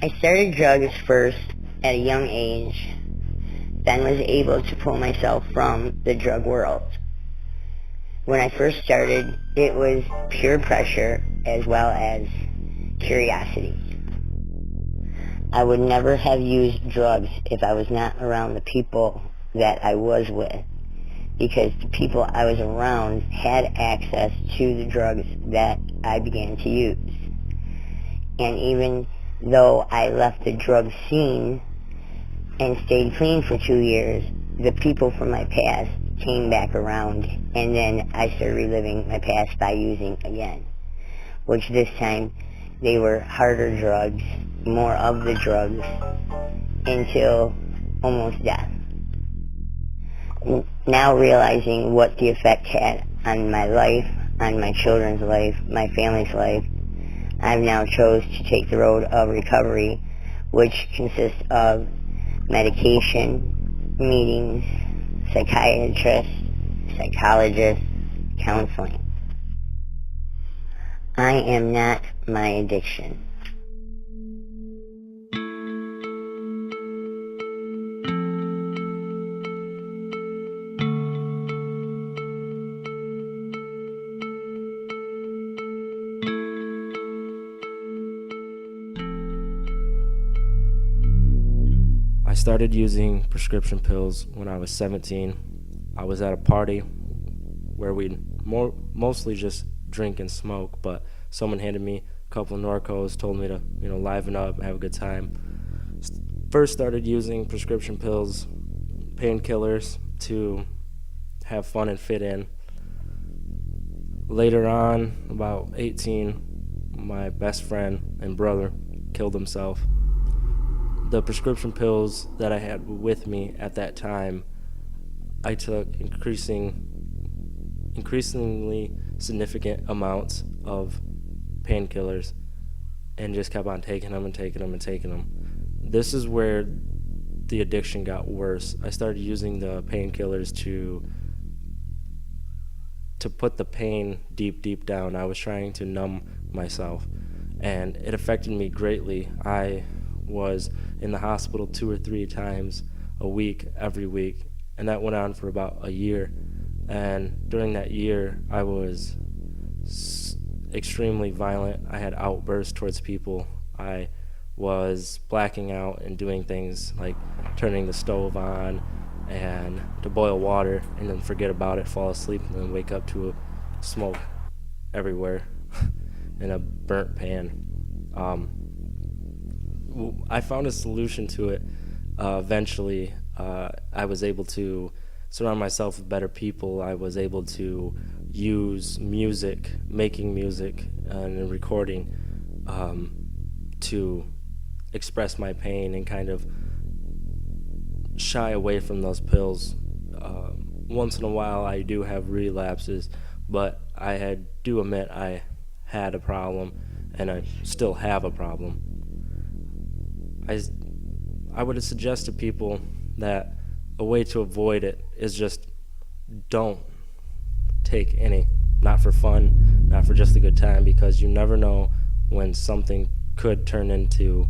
I started drugs first at a young age, then was able to pull myself from the drug world. When I first started, it was pure pressure as well as curiosity. I would never have used drugs if I was not around the people that I was with, because the people I was around had access to the drugs that I began to use. And even though I left the drug scene and stayed clean for 2 years, the people from my past came back around, and then I started reliving my past by using again, which this time they were harder drugs, more of the drugs, until almost death. Now realizing what the effect had on my life, on my children's life, my family's life, I've now chose to take the road of recovery, which consists of medication, meetings, psychiatrists, psychologists, counseling. I am not my addiction. I started using prescription pills when I was 17. I was at a party where we'd mostly just drink and smoke, but someone handed me a couple of Norcos, told me to, liven up, have a good time. First started using prescription pills, painkillers, to have fun and fit in. Later on, about 18, my best friend and brother killed himself. The prescription pills that I had with me at that time, I took increasingly significant amounts of painkillers and just kept on taking them. This is where the addiction got worse. I started using the painkillers to put the pain deep down. I was trying to numb myself, and it affected me greatly. I was in the hospital 2 or 3 times a week, every week, and that went on for about a year. And during that year, I was extremely violent. I had outbursts towards people. I was blacking out and doing things like turning the stove on and to boil water and then forget about it, fall asleep, and then wake up to a smoke everywhere in a burnt pan. I found a solution to it. Eventually, I was able to surround myself with better people. I was able to use music, making music and recording, to express my pain and kind of shy away from those pills. Once in a while, I do have relapses, but I do admit I had a problem, and I still have a problem. I would suggest to people that a way to avoid it is just don't take any, not for fun, not for just a good time, because you never know when something could turn into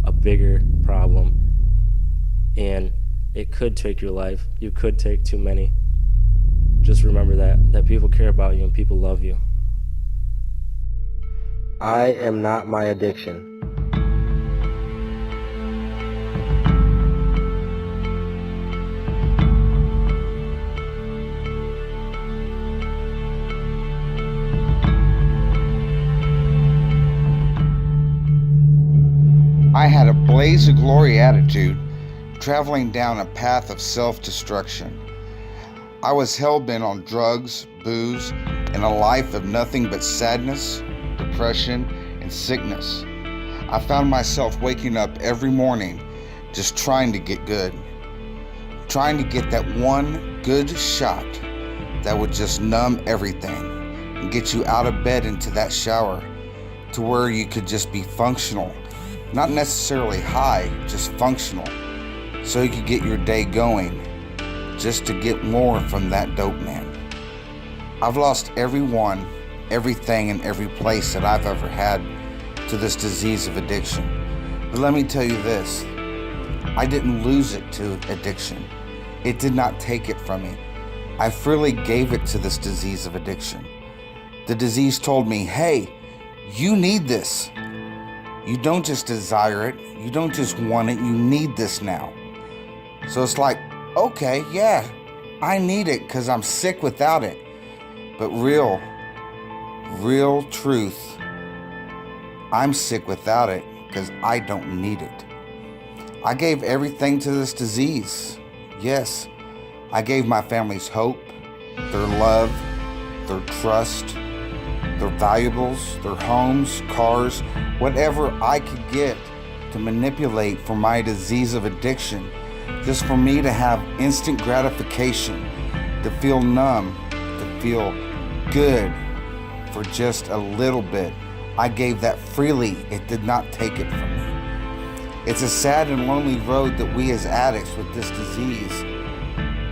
a bigger problem and it could take your life. You could take too many. Just remember that people care about you and people love you. I am not my addiction. I had a blaze of glory attitude, traveling down a path of self-destruction. I was hell-bent on drugs, booze, and a life of nothing but sadness, depression, and sickness. I found myself waking up every morning just trying to get good, trying to get that one good shot that would just numb everything and get you out of bed into that shower to where you could just be functional. Not necessarily high, just functional, so you could get your day going, just to get more from that dope man. I've lost everyone, everything, and every place that I've ever had to this disease of addiction, But let me tell you this, I didn't lose it to addiction. It did not take it from me. I freely gave it to this disease of addiction. The disease told me, hey, you need this. You don't just desire it. You don't just want it. You need this now. So it's like, okay, yeah, I need it because I'm sick without it. But real truth, I'm sick without it because I don't need it. I gave everything to this disease. Yes, I gave my family's hope, their love, their trust, their valuables, their homes, cars, whatever I could get to manipulate for my disease of addiction, just for me to have instant gratification, to feel numb, to feel good for just a little bit. I gave that freely. It did not take it from me. It's a sad and lonely road that we as addicts with this disease,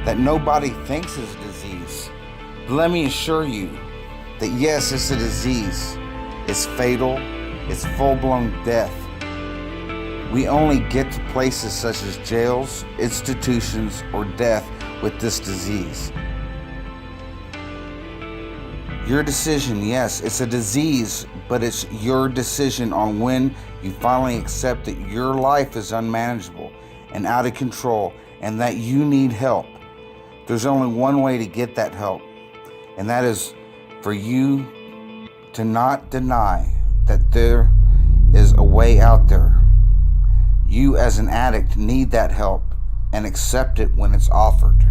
that nobody thinks is a disease. But let me assure you that yes, it's a disease. It's fatal. It's full-blown death. We only get to places such as jails, institutions, or death with this disease. Your decision, yes, it's a disease, but it's your decision on when you finally accept that your life is unmanageable and out of control and that you need help. There's only one way to get that help, and that is for you to not deny that there is a way out there. You as an addict need that help and accept it when it's offered.